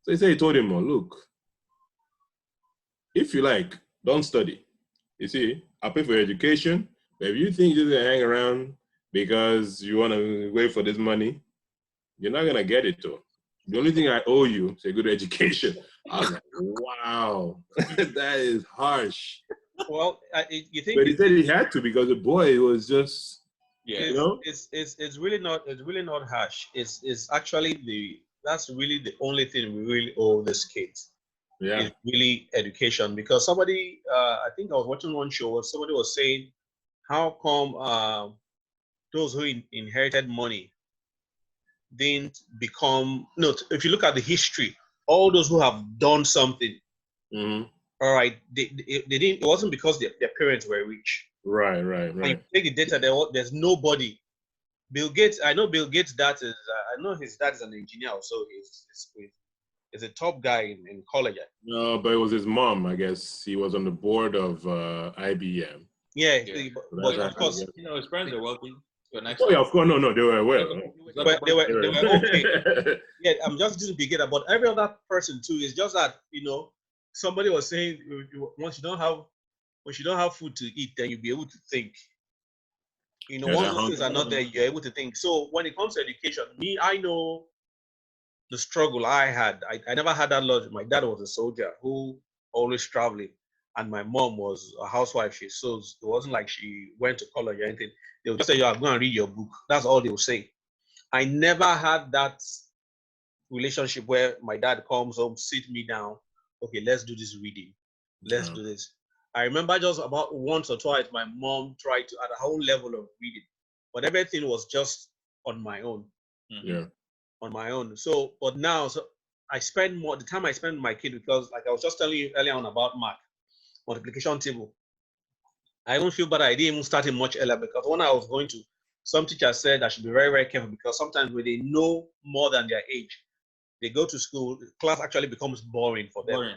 So he told him, oh, look, if you like, don't study. You see, I'll pay for your education. But if you think you're gonna hang around because you want to wait for this money, you're not gonna get it though. The only thing I owe you is a good education. I was like, wow, that is harsh. Well, you think? But he said he had to because the boy was just, yeah, you know. It's really not harsh. It's actually that's really the only thing we really owe this kids. Yeah. Is really education, because somebody I think I was watching one show. Somebody was saying, how come those who inherited money didn't become, no, if you look at the history, all those who have done something, all right, they didn't, it wasn't because their parents were rich. Right. And you take the data, there's nobody. Bill Gates, I know Bill Gates' dad is, I know his dad is an engineer, so he's a top guy in college. No, but it was his mom, I guess. He was on the board of IBM. Yeah, but of course, you know, his parents are wealthy. Oh yeah, of course. No, they were well. But they were okay. Yeah, I'm just doing Bill Gates, but every other person too. Is just that, you know, somebody was saying, once you don't have food to eat, then you'll be able to think. You know, once those things are not there, you're able to think. So when it comes to education, I know the struggle I had. I never had that luxury. My dad was a soldier who always traveling, and my mom was a housewife. So it wasn't like she went to college or anything. They would just say, "You are going to read your book." That's all they would say. I never had that relationship where my dad comes home, sit me down, okay, let's do this reading, let's do this. I remember just about once or twice my mom tried to at a whole level of reading, but everything was just on my own. Yeah. On my own. So, but now, so I spend more the time I spend with my kid, because like I was just telling you earlier on about math, multiplication table. I don't feel bad. I didn't even start it much earlier, because when I was going to, some teachers said I should be very, very careful, because sometimes when they know more than their age, they go to school, class actually becomes boring for them.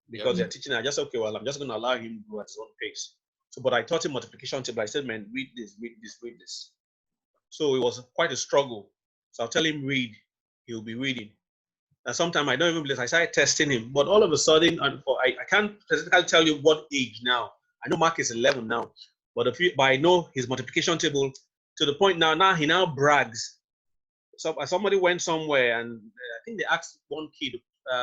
Because they're teaching. I just, okay, well, I'm just going to allow him to go at his own pace. So, but I taught him multiplication table. I said, man, read this, read this, read this. So it was quite a struggle. So I'll tell him read, he'll be reading. And sometimes I don't even believe. I started testing him, but all of a sudden, I can't specifically tell you what age now. I know Mark is 11 now, but I know his multiplication table to the point now he now brags. So somebody went somewhere, and I think they asked one kid,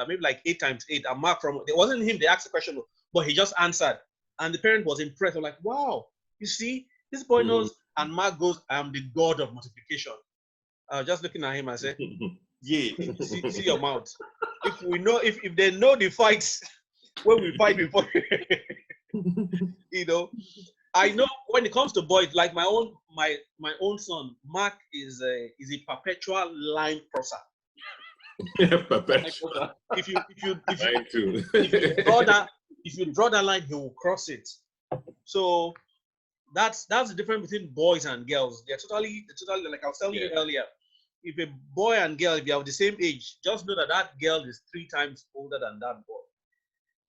maybe like 8 times 8, and Mark it wasn't him. They asked the question, but he just answered, and the parent was impressed. They're like, wow, you see, this boy knows. And Mark goes, I am the god of multiplication. Just looking at him, I said, yeah, see your mouth. If we know, if they know the fights, when we fight before, you know, I know when it comes to boys, like my own son, Mark is a perpetual line crosser. Perpetual. If you draw that line, he will cross it. So that's the difference between boys and girls. They're totally like I was telling you earlier. If a boy and girl, if you have the same age, just know that girl is 3 times older than that boy.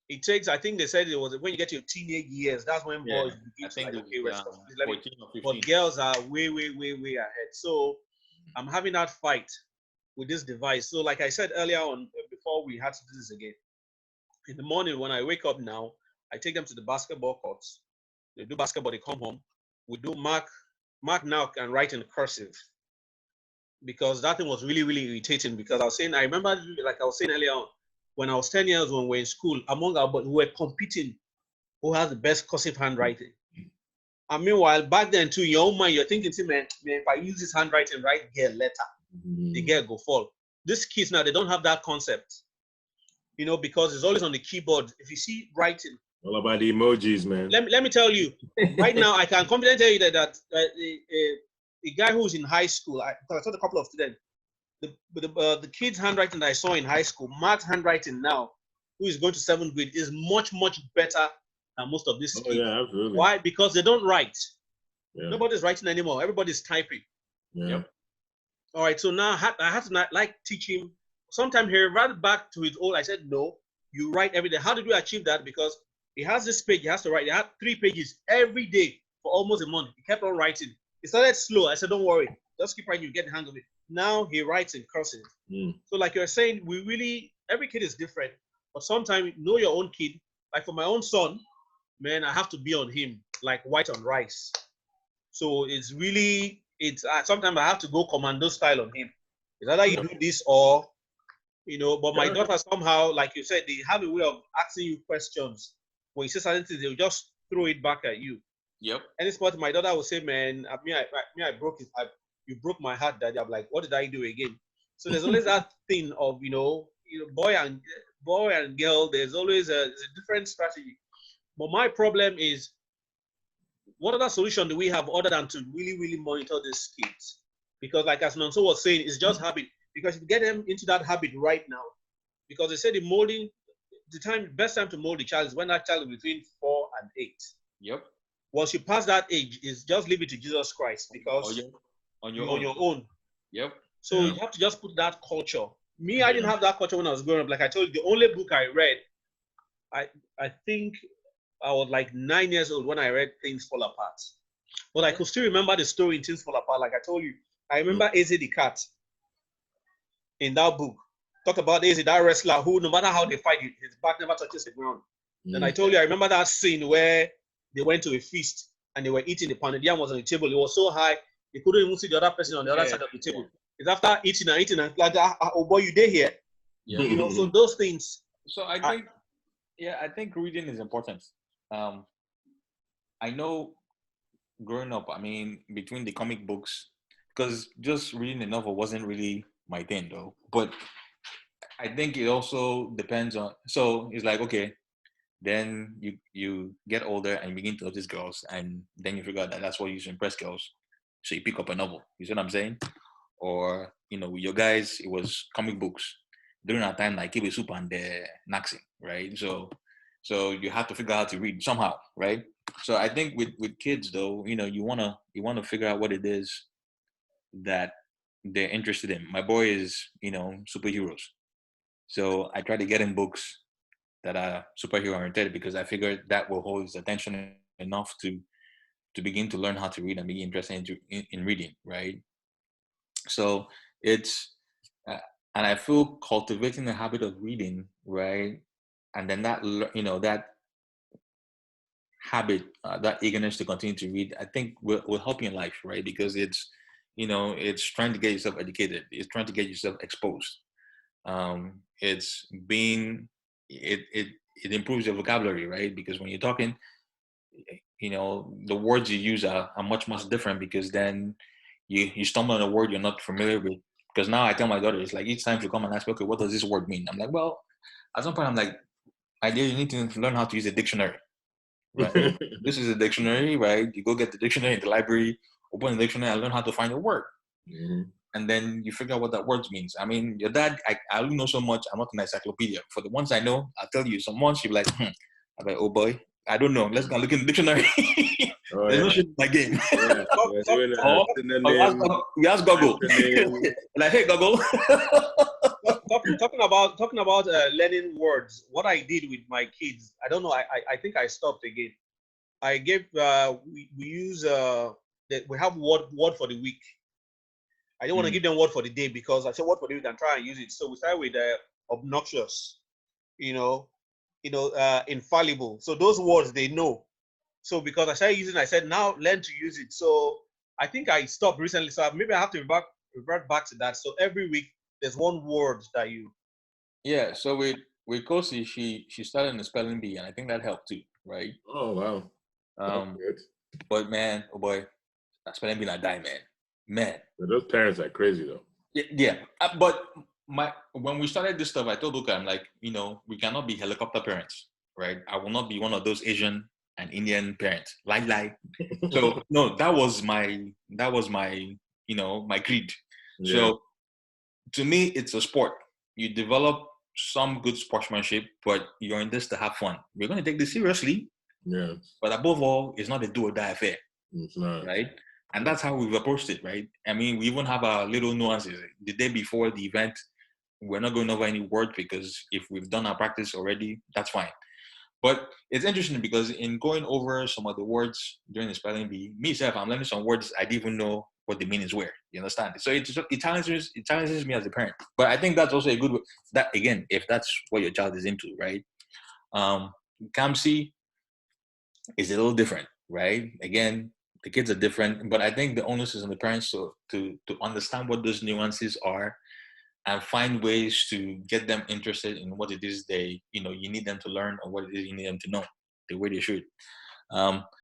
It takes, I think they said it was when you get to your teenage years, that's when boys begin to like, okay, responsibility. But girls are way ahead. So I'm having that fight with this device. So like I said earlier on, before we had to do this again, in the morning when I wake up now, I take them to the basketball courts. They do basketball, they come home. We do Mark now can write in cursive, because that thing was really irritating. Because I remember, like I was saying earlier on, when I was 10 years old, when we were in school, but we were competing who has the best cursive handwriting. And meanwhile, back then too, in your own mind, you're thinking, see, man, if I use this handwriting, write girl letter, the girl go fall. These kids now, they don't have that concept, you know, because it's always on the keyboard. If you see writing, all about the emojis, man. Let me tell you, right now, I can confidently tell you that the guy who's in high school, I taught a couple of students, the kid's handwriting that I saw in high school, Mark's handwriting now, who is going to 7th grade, is much better than most of these kids. Yeah, absolutely. Why? Because they don't write. Yeah. Nobody's writing anymore. Everybody's typing. Yeah. Yep. All right. So now I have to like teach him. Sometime he ran back to his old. I said, no, you write every day. How did we achieve that? Because he has this page he has to write. He had 3 pages every day for almost a month. He kept on writing. It started slow. I said, don't worry. Just keep writing. You get the hang of it. Now he writes in cursive. So like you're saying, we really, every kid is different, but sometimes know your own kid. Like for my own son, man, I have to be on him like white on rice. So it's really, sometimes I have to go commando style on him. It's either you do this or, but my daughter somehow, like you said, they have a way of asking you questions. When you say certain things, they'll just throw it back at you. Yep. Any spot, my daughter will say, man, I broke it. You broke my heart, Daddy. I'm like, what did I do again? So there's always that thing of, boy and girl, there's always a different strategy. But my problem is, what other solution do we have other than to really, really monitor these kids? Because like as Nonso was saying, it's just habit. Because if you get them into that habit right now, because they say the best time to mold the child is when that child is between 4 and 8. Yep. Once you pass that age, is just leave it to Jesus Christ, because on you're your on your own. Yep. So you have to just put that culture. Me, I didn't have that culture when I was growing up. Like I told you, the only book I read, I think I was like 9 years old when I read Things Fall Apart. But I could still remember the story in Things Fall Apart. Like I told you, I remember Eze the cat in that book. Talk about Eze, that wrestler who, no matter how they fight, his back never touches the ground. Then I told you, I remember that scene where they went to a feast and they were eating. The pounded yam was on the table. It was so high, they couldn't even see the other person on the other side of the table. It's after eating and like, oh boy, you there here? Yeah. So those things. So I think reading is important. I know growing up, I mean, between the comic books, because just reading a novel wasn't really my thing though. But I think it also depends on, so it's like, okay, then you get older and you begin to notice girls, and then you figure out that that's what you use to impress girls. So you pick up a novel. You see what I'm saying? Or, with your guys, it was comic books. During our time, like Kibe Soup and Naxi, right? So you have to figure out how to read somehow, right? So I think with kids though, you wanna figure out what it is that they're interested in. My boy is, superheroes. So I try to get him books that are superhero oriented, because I figured that will hold his attention enough to begin to learn how to read and be interested in reading, right? So it's, and I feel cultivating the habit of reading, right? And then that, that habit, that eagerness to continue to read, I think will help you in life, right? Because it's, it's trying to get yourself educated. It's trying to get yourself exposed. It's being, it improves your vocabulary, right? Because when you're talking, the words you use are much, much different, because then you stumble on a word you're not familiar with. Because now I tell my daughter, it's like each time she come and ask me, okay, what does this word mean? I'm like, well, at some point I'm like, my dear, you need to learn how to use a dictionary, right? This is a dictionary, right? You go get the dictionary in the library, open the dictionary, and learn how to find a word. Mm-hmm. And then you figure out what that word means. I mean, your dad, I don't know so much. I'm not an encyclopedia. For the ones I know, I'll tell you. Some ones you'll be like, I'm like, oh boy, I don't know. Let's go look in the dictionary. There's no shit in my game. We ask Google. Like, hey, Google. Talking about learning words. What I did with my kids, I don't know. I think I stopped again. I gave we use we have word for the week. I didn't want to give them word for the day, because I said word for the week and try and use it. So we started with obnoxious, infallible. So those words they know. So because I started using, I said now learn to use it. So I think I stopped recently. So maybe I have to revert back to that. So every week there's one word that you. Yeah. So with Kosi, she started in the spelling bee, and I think that helped too, right? Oh wow. Good. But man, oh boy, that spelling bee not die, man. But those parents are crazy though. Yeah. But when we started this stuff, I told Luca, I'm like, we cannot be helicopter parents, right? I will not be one of those Asian and Indian parents. Lie. So no, that was my my creed. Yeah. So to me, it's a sport. You develop some good sportsmanship, but you're in this to have fun. We're going to take this seriously. Yeah. But above all, it's not a do or die affair. It's not. Right? And that's how we've approached it, right? I mean, we even have our little nuances. The day before the event, we're not going over any word, because if we've done our practice already, that's fine. But it's interesting because in going over some of the words during the spelling bee, myself, I'm learning some words I didn't even know what the meanings were. You understand? So it challenges me as a parent. But I think that's also a good, that again, if that's what your child is into, right? Kamsi is a little different, right? Again, the kids are different, but I think the onus is on the parents to understand what those nuances are and find ways to get them interested in what it is you need them to learn, or what it is you need them to know the way they should.